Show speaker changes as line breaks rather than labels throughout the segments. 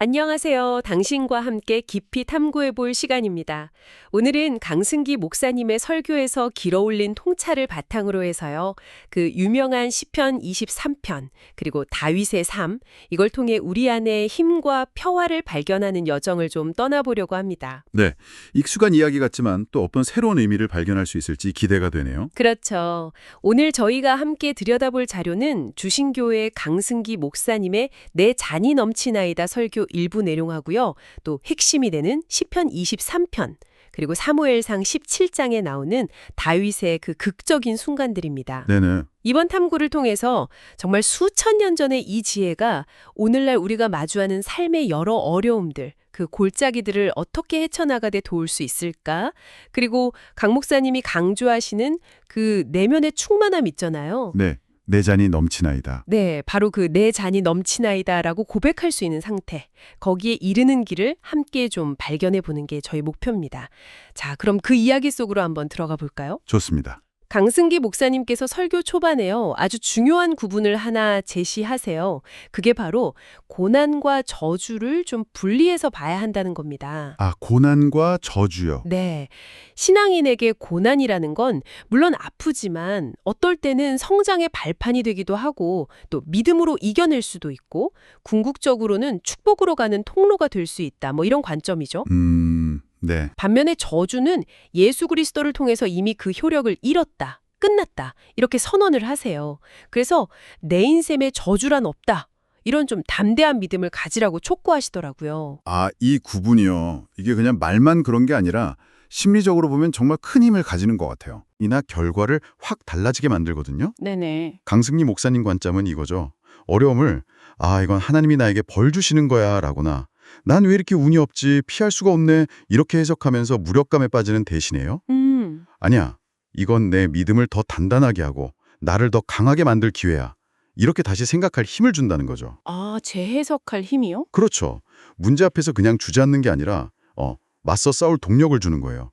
안녕하세요. 당신과 함께 깊이 탐구해 볼 시간입니다. 오늘은 강승기 목사님의 설교에서 길어올린 통찰을 바탕으로 해서요. 그 유명한 시편 23편, 그리고 다윗의 삶, 이걸 통해 우리 안에 힘과 평화를 발견하는 여정을 좀 떠나보려고 합니다.
네, 익숙한 이야기 같지만 또 어떤 새로운 의미를 발견할 수 있을지 기대가 되네요.
그렇죠. 오늘 저희가 함께 들여다볼 자료는 주신교회 강승기 목사님의 내 잔이 넘치나이다 설교 일부 내용하고요. 또 핵심이 되는 시편 23편, 그리고 사무엘상 17장에 나오는 다윗의 그 극적인 순간들입니다.
네네.
이번 탐구를 통해서 정말 수천 년 전의 이 지혜가 오늘날 우리가 마주하는 삶의 여러 어려움들, 그 골짜기들을 어떻게 헤쳐나가되 도울 수 있을까? 그리고 강 목사님이 강조하시는 그 내면의 충만함 있잖아요.
네, 내 잔이 넘치나이다.
네, 바로 그 내 잔이 넘치나이다라고 고백할 수 있는 상태, 거기에 이르는 길을 함께 좀 발견해 보는 게 저희 목표입니다. 자, 그럼 그 이야기 속으로 한번 들어가 볼까요?
좋습니다.
강승기 목사님께서 설교 초반에요. 아주 중요한 구분을 하나 제시하세요. 그게 바로 고난과 저주를 좀 분리해서 봐야 한다는 겁니다.
아, 고난과 저주요.
네. 신앙인에게 고난이라는 건 물론 아프지만 어떨 때는 성장의 발판이 되기도 하고 또 믿음으로 이겨낼 수도 있고 궁극적으로는 축복으로 가는 통로가 될 수 있다. 뭐 이런 관점이죠.
네.
반면에 저주는 예수 그리스도를 통해서 이미 그 효력을 잃었다, 끝났다, 이렇게 선언을 하세요. 그래서 내 인생에 저주란 없다, 이런 좀 담대한 믿음을 가지라고 촉구하시더라고요.
아, 이 구분이요. 이게 그냥 말만 그런 게 아니라 심리적으로 보면 정말 큰 힘을 가지는 것 같아요. 이나 결과를 확 달라지게 만들거든요.
네네.
강승리 목사님 관점은 이거죠. 어려움을 이건 하나님이 나에게 벌 주시는 거야 라거나 난 왜 이렇게 운이 없지, 피할 수가 없네, 이렇게 해석하면서 무력감에 빠지는 대신에요. 아니야, 이건 내 믿음을 더 단단하게 하고 나를 더 강하게 만들 기회야. 이렇게 다시 생각할 힘을 준다는 거죠.
아, 재해석할 힘이요?
그렇죠. 문제 앞에서 그냥 주저앉는 게 아니라 맞서 싸울 동력을 주는 거예요.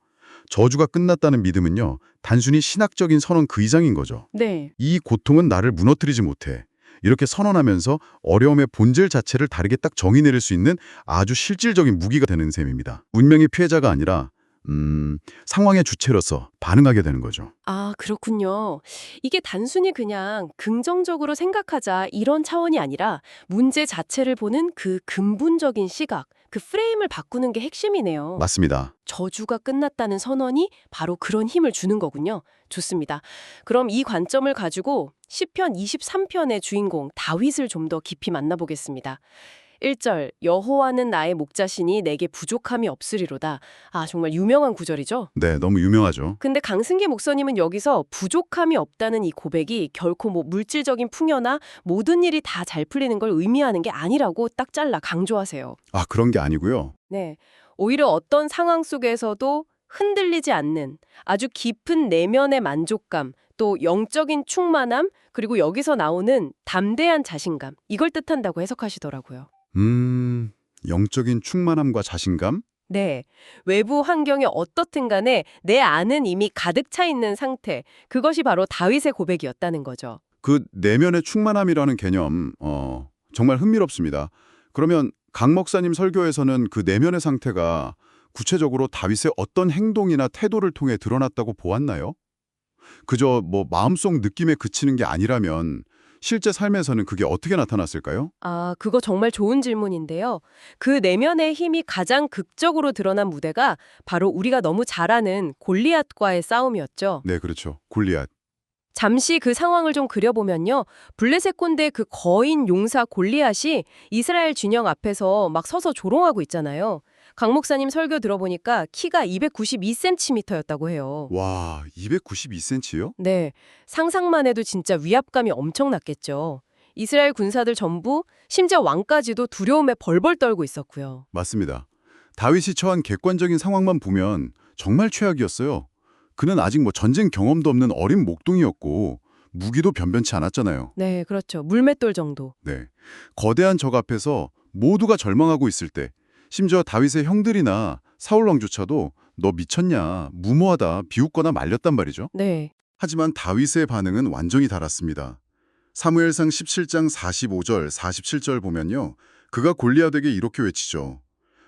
저주가 끝났다는 믿음은요, 단순히 신학적인 선언 그 이상인 거죠.
네.
이 고통은 나를 무너뜨리지 못해. 이렇게 선언하면서 어려움의 본질 자체를 다르게 딱 정의 내릴 수 있는 아주 실질적인 무기가 되는 셈입니다. 운명의 피해자가 아니라 상황의 주체로서 반응하게 되는 거죠.
아, 그렇군요. 이게 단순히 그냥 긍정적으로 생각하자 이런 차원이 아니라 문제 자체를 보는 그 근본적인 시각, 그 프레임을 바꾸는 게 핵심이네요.
맞습니다.
저주가 끝났다는 선언이 바로 그런 힘을 주는 거군요. 좋습니다. 그럼 이 관점을 가지고 시편 23편의 주인공 다윗을 좀 더 깊이 만나보겠습니다. 1절 여호와는 나의 목자시니 내게 부족함이 없으리로다. 아, 정말 유명한 구절이죠.
네, 너무 유명하죠.
근데 강승기 목사님은 여기서 부족함이 없다는 이 고백이 결코 뭐 물질적인 풍요나 모든 일이 다 잘 풀리는 걸 의미하는 게 아니라고 딱 잘라 강조하세요.
아, 그런 게 아니고요.
네. 오히려 어떤 상황 속에서도 흔들리지 않는 아주 깊은 내면의 만족감, 또 영적인 충만함, 그리고 여기서 나오는 담대한 자신감, 이걸 뜻한다고 해석하시더라고요.
영적인 충만함과 자신감?
네. 외부 환경이 어떻든 간에 내 안은 이미 가득 차 있는 상태, 그것이 바로 다윗의 고백이었다는 거죠.
그 내면의 충만함이라는 개념, 정말 흥미롭습니다. 그러면 강 목사님 설교에서는 그 내면의 상태가 구체적으로 다윗의 어떤 행동이나 태도를 통해 드러났다고 보았나요? 그저 뭐 마음속 느낌에 그치는 게 아니라면 실제 삶에서는 그게 어떻게 나타났을까요?
아, 그거 정말 좋은 질문인데요. 그 내면의 힘이 가장 극적으로 드러난 무대가 바로 우리가 너무 잘 아는 골리앗과의 싸움이었죠.
네, 그렇죠. 골리앗.
잠시 그 상황을 좀 그려보면요. 블레셋 꼰대 그 거인 용사 골리앗이 이스라엘 진영 앞에서 막 서서 조롱하고 있잖아요. 강 목사님 설교 들어보니까 키가 292cm였다고 해요.
와, 292cm요?
네, 상상만 해도 진짜 위압감이 엄청났겠죠. 이스라엘 군사들 전부, 심지어 왕까지도 두려움에 벌벌 떨고 있었고요.
맞습니다. 다윗이 처한 객관적인 상황만 보면 정말 최악이었어요. 그는 아직 뭐 전쟁 경험도 없는 어린 목동이었고 무기도 변변치 않았잖아요.
네, 그렇죠. 물맷돌 정도.
네. 거대한 적 앞에서 모두가 절망하고 있을 때 심지어 다윗의 형들이나 사울 왕조차도 너 미쳤냐, 무모하다, 비웃거나 말렸단 말이죠.
네.
하지만 다윗의 반응은 완전히 달랐습니다. 사무엘상 17장 45절, 47절 보면요. 그가 골리앗에게 이렇게 외치죠.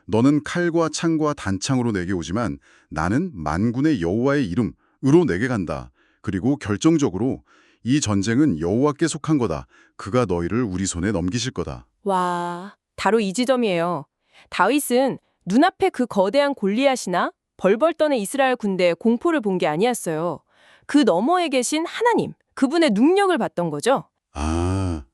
너는 칼과 창과 단창으로 내게 오지만 나는 만군의 여호와의 이름으로 내게 간다. 그리고 결정적으로 이 전쟁은 여호와께 속한 거다. 그가 너희를 우리 손에 넘기실 거다.
와, 바로 이 지점이에요. 다윗은 눈앞에 그 거대한 골리앗이나 벌벌 떠는 이스라엘 군대의 공포를 본 게 아니었어요. 그 너머에 계신 하나님, 그분의 능력을 봤던 거죠.
아,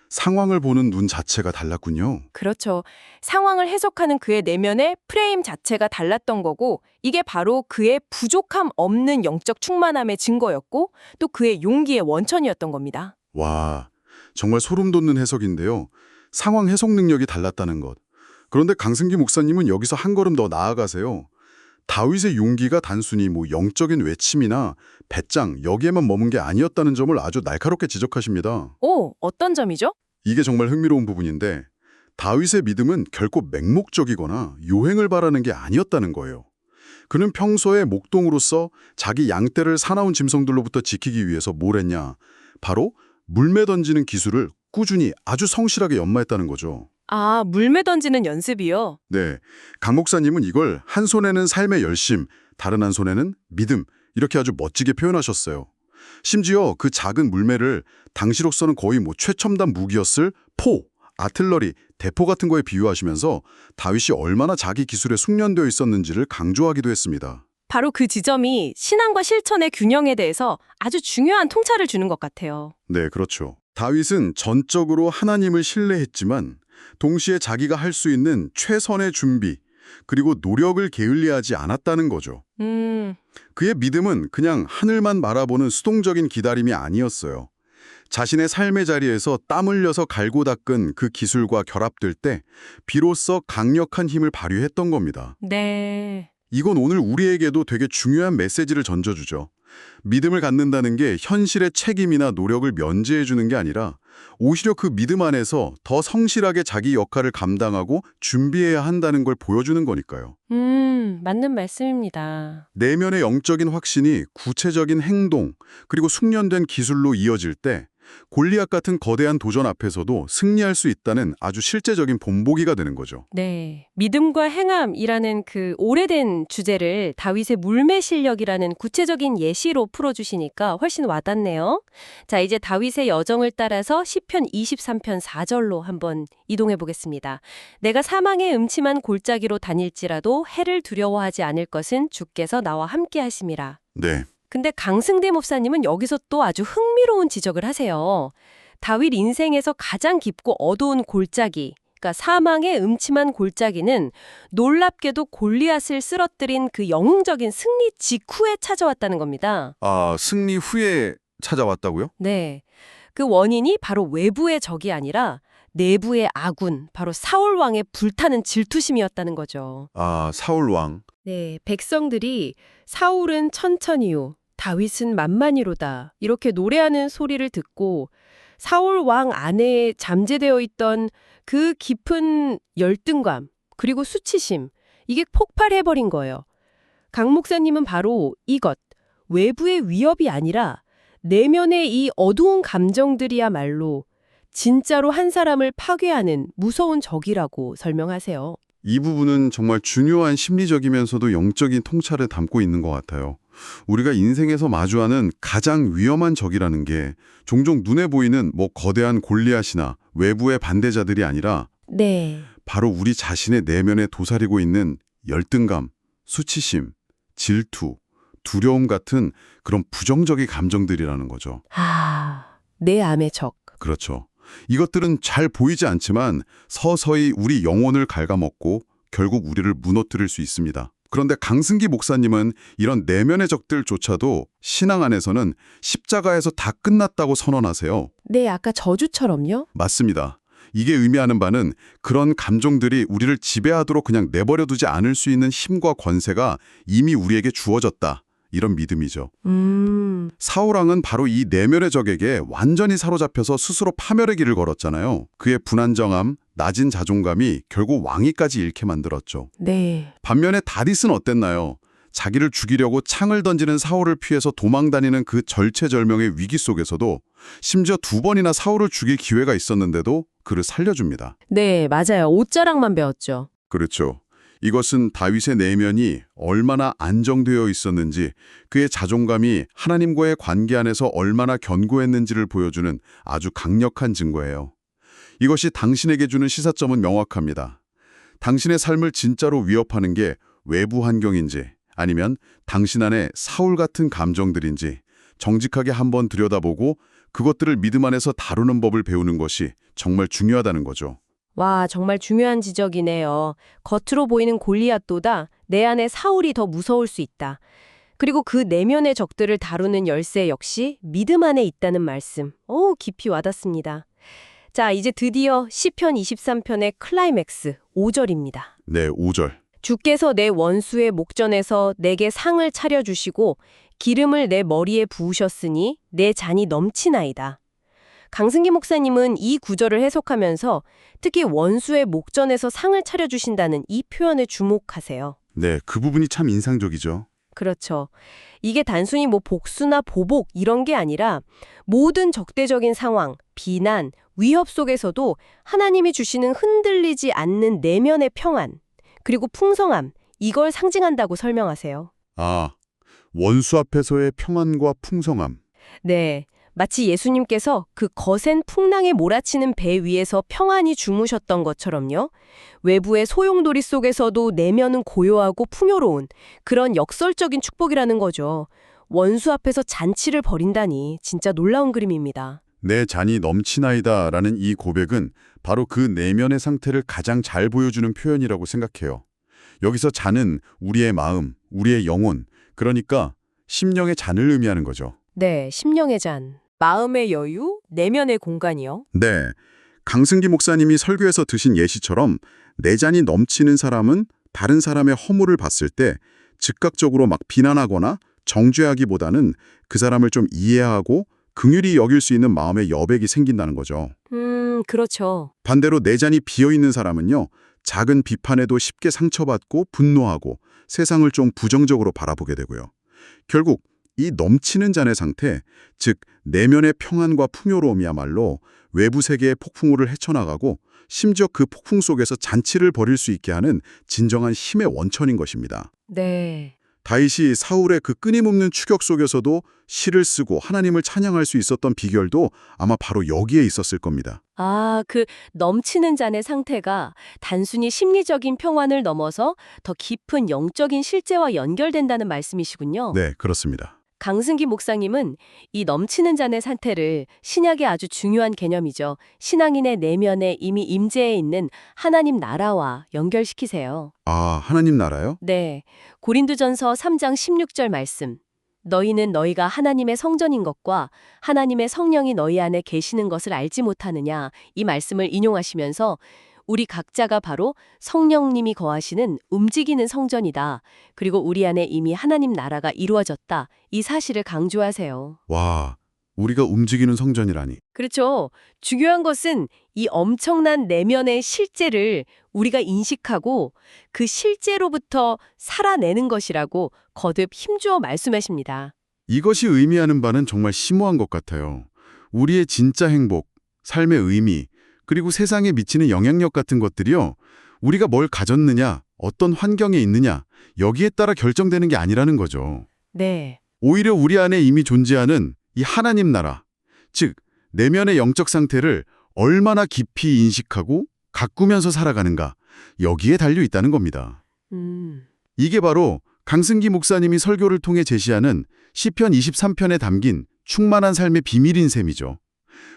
상황을 보는 눈 자체가 달랐군요.
그렇죠. 상황을 해석하는 그의 내면의 프레임 자체가 달랐던 거고, 이게 바로 그의 부족함 없는 영적 충만함의 증거였고, 또 그의 용기의 원천이었던 겁니다.
와, 정말 소름 돋는 해석인데요. 상황 해석 능력이 달랐다는 것. 그런데 강승기 목사님은 여기서 한 걸음 더 나아가세요. 다윗의 용기가 단순히 영적인 외침이나 배짱 여기에만 머문 게 아니었다는 점을 아주 날카롭게 지적하십니다.
오, 어떤 점이죠?
이게 정말 흥미로운 부분인데 다윗의 믿음은 결코 맹목적이거나 요행을 바라는 게 아니었다는 거예요. 그는 평소에 목동으로서 자기 양떼를 사나운 짐승들로부터 지키기 위해서 뭘 했냐? 바로 물매 던지는 기술을 꾸준히 아주 성실하게 연마했다는 거죠.
아, 물매 던지는 연습이요?
네, 강 목사님은 이걸 한 손에는 삶의 열심, 다른 한 손에는 믿음 이렇게 아주 멋지게 표현하셨어요. 심지어 그 작은 물매를 당시로서는 거의 최첨단 무기였을 포, 아틀러리, 대포 같은 거에 비유하시면서 다윗이 얼마나 자기 기술에 숙련되어 있었는지를 강조하기도 했습니다.
바로 그 지점이 신앙과 실천의 균형에 대해서 아주 중요한 통찰을 주는 것 같아요.
네, 그렇죠. 다윗은 전적으로 하나님을 신뢰했지만 동시에 자기가 할 수 있는 최선의 준비, 그리고 노력을 게을리하지 않았다는 거죠. 그의 믿음은 그냥 하늘만 바라보는 수동적인 기다림이 아니었어요. 자신의 삶의 자리에서 땀 흘려서 갈고 닦은 그 기술과 결합될 때 비로소 강력한 힘을 발휘했던 겁니다.
네.
이건 오늘 우리에게도 되게 중요한 메시지를 던져주죠. 믿음을 갖는다는 게 현실의 책임이나 노력을 면제해 주는 게 아니라 오히려 그 믿음 안에서 더 성실하게 자기 역할을 감당하고 준비해야 한다는 걸 보여주는 거니까요.
맞는 말씀입니다.
내면의 영적인 확신이 구체적인 행동, 그리고 숙련된 기술로 이어질 때 골리앗 같은 거대한 도전 앞에서도 승리할 수 있다는 아주 실제적인 본보기가 되는 거죠.
네. 믿음과 행함이라는 그 오래된 주제를 다윗의 물매 실력이라는 구체적인 예시로 풀어주시니까 훨씬 와닿네요. 자, 이제 다윗의 여정을 따라서 시편 23편 4절로 한번 이동해 보겠습니다. 내가 사망의 음침한 골짜기로 다닐지라도 해를 두려워하지 않을 것은 주께서 나와 함께 하심이라.
네.
근데 강승대 목사님은 여기서 또 아주 흥미로운 지적을 하세요. 다윗 인생에서 가장 깊고 어두운 골짜기, 그러니까 사망의 음침한 골짜기는 놀랍게도 골리앗을 쓰러뜨린 그 영웅적인 승리 직후에 찾아왔다는 겁니다.
아, 승리 후에 찾아왔다고요?
네. 그 원인이 바로 외부의 적이 아니라 내부의 아군, 바로 사울 왕의 불타는 질투심이었다는 거죠.
아, 사울 왕.
네, 백성들이 사울은 천천히요, 다윗은 만만히로다 이렇게 노래하는 소리를 듣고 사울 왕 안에 잠재되어 있던 그 깊은 열등감 그리고 수치심, 이게 폭발해버린 거예요. 강 목사님은 바로 이것, 외부의 위협이 아니라 내면의 이 어두운 감정들이야말로 진짜로 한 사람을 파괴하는 무서운 적이라고 설명하세요.
이 부분은 정말 중요한 심리적이면서도 영적인 통찰을 담고 있는 것 같아요. 우리가 인생에서 마주하는 가장 위험한 적이라는 게 종종 눈에 보이는 거대한 골리앗이나 외부의 반대자들이 아니라
네.
바로 우리 자신의 내면에 도사리고 있는 열등감, 수치심, 질투, 두려움 같은 그런 부정적인 감정들이라는 거죠.
내 암의 적.
그렇죠. 이것들은 잘 보이지 않지만 서서히 우리 영혼을 갉아먹고 결국 우리를 무너뜨릴 수 있습니다. 그런데 강승기 목사님은 이런 내면의 적들조차도 신앙 안에서는 십자가에서 다 끝났다고 선언하세요.
네, 아까 저주처럼요?
맞습니다. 이게 의미하는 바는 그런 감정들이 우리를 지배하도록 그냥 내버려두지 않을 수 있는 힘과 권세가 이미 우리에게 주어졌다. 이런 믿음이죠. 사울 왕은 바로 이 내면의 적에게 완전히 사로잡혀서 스스로 파멸의 길을 걸었잖아요. 그의 불안정함, 낮은 자존감이 결국 왕위까지 잃게 만들었죠.
네.
반면에 다윗은 어땠나요? 자기를 죽이려고 창을 던지는 사울을 피해서 도망다니는 그 절체절명의 위기 속에서도 심지어 2번이나 사울을 죽일 기회가 있었는데도 그를 살려줍니다.
네, 맞아요. 옷자락만 배웠죠.
그렇죠. 이것은 다윗의 내면이 얼마나 안정되어 있었는지, 그의 자존감이 하나님과의 관계 안에서 얼마나 견고했는지를 보여주는 아주 강력한 증거예요. 이것이 당신에게 주는 시사점은 명확합니다. 당신의 삶을 진짜로 위협하는 게 외부 환경인지 아니면 당신 안에 사울 같은 감정들인지 정직하게 한번 들여다보고 그것들을 믿음 안에서 다루는 법을 배우는 것이 정말 중요하다는 거죠.
와, 정말 중요한 지적이네요. 겉으로 보이는 골리앗보다 내 안에 사울이 더 무서울 수 있다. 그리고 그 내면의 적들을 다루는 열쇠 역시 믿음 안에 있다는 말씀. 깊이 와닿습니다. 자, 이제 드디어 시편 23편의 클라이맥스 5절입니다.
네, 5절.
주께서 내 원수의 목전에서 내게 상을 차려주시고 기름을 내 머리에 부으셨으니 내 잔이 넘치나이다. 강승기 목사님은 이 구절을 해석하면서 특히 원수의 목전에서 상을 차려주신다는 이 표현에 주목하세요.
네, 그 부분이 참 인상적이죠.
그렇죠. 이게 단순히 복수나 보복 이런 게 아니라 모든 적대적인 상황, 비난, 위협 속에서도 하나님이 주시는 흔들리지 않는 내면의 평안, 그리고 풍성함, 이걸 상징한다고 설명하세요.
아, 원수 앞에서의 평안과 풍성함.
네, 마치 예수님께서 그 거센 풍랑에 몰아치는 배 위에서 평안히 주무셨던 것처럼요. 외부의 소용돌이 속에서도 내면은 고요하고 풍요로운 그런 역설적인 축복이라는 거죠. 원수 앞에서 잔치를 벌인다니 진짜 놀라운 그림입니다.
내 잔이 넘치나이다라는 이 고백은 바로 그 내면의 상태를 가장 잘 보여주는 표현이라고 생각해요. 여기서 잔은 우리의 마음, 우리의 영혼, 그러니까 심령의 잔을 의미하는 거죠.
네, 심령의 잔. 마음의 여유, 내면의 공간이요.
네, 강승기 목사님이 설교에서 드신 예시처럼 내 잔이 넘치는 사람은 다른 사람의 허물을 봤을 때 즉각적으로 막 비난하거나 정죄하기보다는 그 사람을 좀 이해하고 긍휼히 여길 수 있는 마음의 여백이 생긴다는 거죠.
그렇죠.
반대로 내 잔이 비어있는 사람은요, 작은 비판에도 쉽게 상처받고 분노하고 세상을 좀 부정적으로 바라보게 되고요. 결국 이 넘치는 잔의 상태, 즉 내면의 평안과 풍요로움이야말로 외부 세계의 폭풍우를 헤쳐나가고 심지어 그 폭풍 속에서 잔치를 벌일 수 있게 하는 진정한 힘의 원천인 것입니다.
네.
다윗이 사울의 그 끊임없는 추격 속에서도 시를 쓰고 하나님을 찬양할 수 있었던 비결도 아마 바로 여기에 있었을 겁니다.
그 넘치는 잔의 상태가 단순히 심리적인 평안을 넘어서 더 깊은 영적인 실제와 연결된다는 말씀이시군요.
네, 그렇습니다.
강승기 목사님은 이 넘치는 잔의 상태를 신약의 아주 중요한 개념이죠. 신앙인의 내면에 이미 임재해 있는 하나님 나라와 연결시키세요.
아, 하나님 나라요?
네, 고린도전서 3장 16절 말씀. 너희는 너희가 하나님의 성전인 것과 하나님의 성령이 너희 안에 계시는 것을 알지 못하느냐, 이 말씀을 인용하시면서 우리 각자가 바로 성령님이 거하시는 움직이는 성전이다. 그리고 우리 안에 이미 하나님 나라가 이루어졌다. 이 사실을 강조하세요.
와, 우리가 움직이는 성전이라니.
그렇죠. 중요한 것은 이 엄청난 내면의 실제를 우리가 인식하고 그 실제로부터 살아내는 것이라고 거듭 힘주어 말씀하십니다.
이것이 의미하는 바는 정말 심오한 것 같아요. 우리의 진짜 행복, 삶의 의미, 그리고 세상에 미치는 영향력 같은 것들이요, 우리가 뭘 가졌느냐, 어떤 환경에 있느냐, 여기에 따라 결정되는 게 아니라는 거죠.
네.
오히려 우리 안에 이미 존재하는 이 하나님 나라, 즉 내면의 영적 상태를 얼마나 깊이 인식하고 가꾸면서 살아가는가, 여기에 달려 있다는 겁니다. 이게 바로 강승기 목사님이 설교를 통해 제시하는 시편 23편에 담긴 충만한 삶의 비밀인 셈이죠.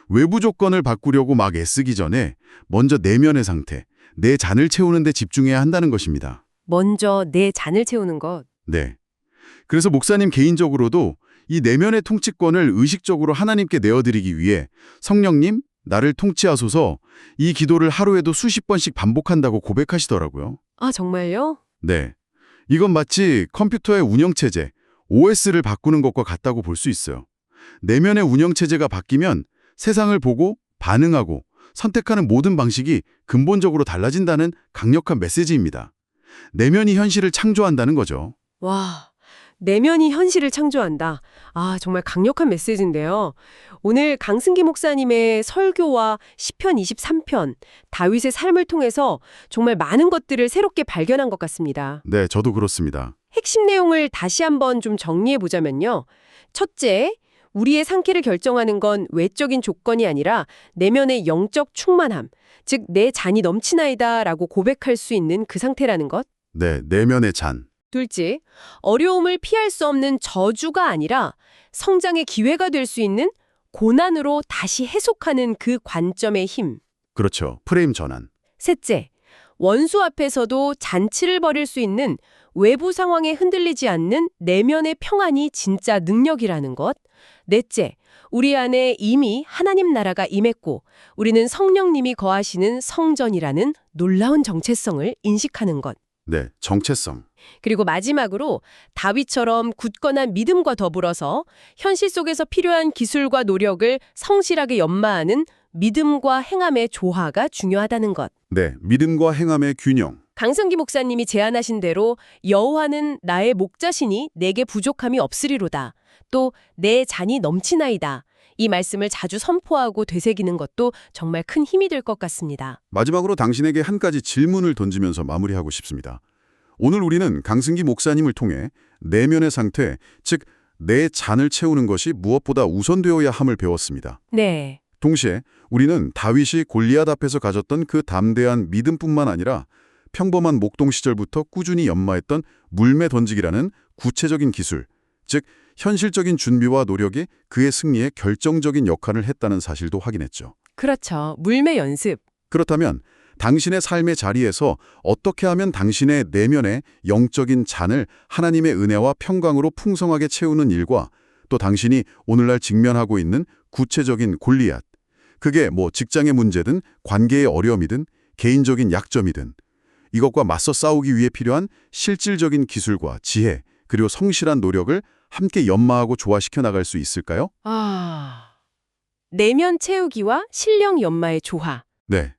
외부 조건을 바꾸려고 막 애쓰기 전에 먼저 내면의 상태, 내 잔을 채우는 데 집중해야 한다는 것입니다.
먼저 내 잔을 채우는 것.
네. 그래서 목사님 개인적으로도 이 내면의 통치권을 의식적으로 하나님께 내어드리기 위해 성령님, 나를 통치하소서, 이 기도를 하루에도 수십 번씩 반복한다고 고백하시더라고요.
아, 정말요?
네. 이건 마치 컴퓨터의 운영체제, OS를 바꾸는 것과 같다고 볼 수 있어요. 내면의 운영체제가 바뀌면 세상을 보고 반응하고 선택하는 모든 방식이 근본적으로 달라진다는 강력한 메시지입니다. 내면이 현실을 창조한다는 거죠.
와,
내면이 현실을 창조한다. 아, 정말 강력한 메시지인데요. 오늘 강승기 목사님의 설교와 시편 23편, 다윗의 삶을 통해서 정말 많은 것들을 새롭게 발견한 것 같습니다.
네, 저도 그렇습니다.
핵심 내용을 다시 한번 좀 정리해 보자면요. 첫째, 우리의 상태를 결정하는 건 외적인 조건이 아니라 내면의 영적 충만함, 즉 내 잔이 넘치나이다라고 고백할 수 있는 그 상태라는 것.
네, 내면의 잔.
둘째, 어려움을 피할 수 없는 저주가 아니라 성장의 기회가 될 수 있는 고난으로 다시 해석하는 그 관점의 힘.
그렇죠. 프레임 전환.
셋째, 원수 앞에서도 잔치를 벌일 수 있는 외부 상황에 흔들리지 않는 내면의 평안이 진짜 능력이라는 것. 넷째, 우리 안에 이미 하나님 나라가 임했고 우리는 성령님이 거하시는 성전이라는 놀라운 정체성을 인식하는 것.
네, 정체성.
그리고 마지막으로 다윗처럼 굳건한 믿음과 더불어서 현실 속에서 필요한 기술과 노력을 성실하게 연마하는 믿음과 행함의 조화가 중요하다는 것.
네, 믿음과 행함의 균형.
강성기 목사님이 제안하신 대로 여호와는 나의 목자시니 내게 부족함이 없으리로다. 또 내 잔이 넘치나이다. 이 말씀을 자주 선포하고 되새기는 것도 정말 큰 힘이 될 것 같습니다.
마지막으로 당신에게 한 가지 질문을 던지면서 마무리하고 싶습니다. 오늘 우리는 강승기 목사님을 통해 내면의 상태, 즉 내 잔을 채우는 것이 무엇보다 우선되어야 함을 배웠습니다.
네.
동시에 우리는 다윗이 골리앗 앞에서 가졌던 그 담대한 믿음뿐만 아니라 평범한 목동 시절부터 꾸준히 연마했던 물매 던지기라는 구체적인 기술, 즉 현실적인 준비와 노력이 그의 승리에 결정적인 역할을 했다는 사실도 확인했죠.
그렇죠. 물매 연습.
그렇다면 당신의 삶의 자리에서 어떻게 하면 당신의 내면의 영적인 잔을 하나님의 은혜와 평강으로 풍성하게 채우는 일과 또 당신이 오늘날 직면하고 있는 구체적인 골리앗, 그게 뭐 직장의 문제든 관계의 어려움이든 개인적인 약점이든 이것과 맞서 싸우기 위해 필요한 실질적인 기술과 지혜 그리고 성실한 노력을 함께 연마하고 조화시켜 나갈 수 있을까요?
내면 채우기와 실력 연마의 조화.
네.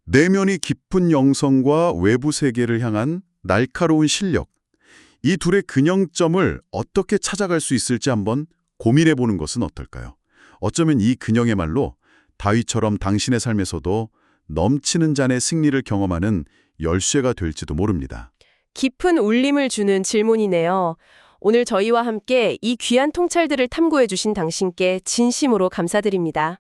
내면이 깊은 영성과 외부 세계를 향한 날카로운 실력. 이 둘의 균형점을 어떻게 찾아갈 수 있을지 한번 고민해 보는 것은 어떨까요? 어쩌면 이 균형의 말로 다윗처럼 당신의 삶에서도 넘치는 잔의 승리를 경험하는 열쇠가 될지도 모릅니다.
깊은 울림을 주는 질문이네요. 오늘 저희와 함께 이 귀한 통찰들을 탐구해 주신 당신께 진심으로 감사드립니다.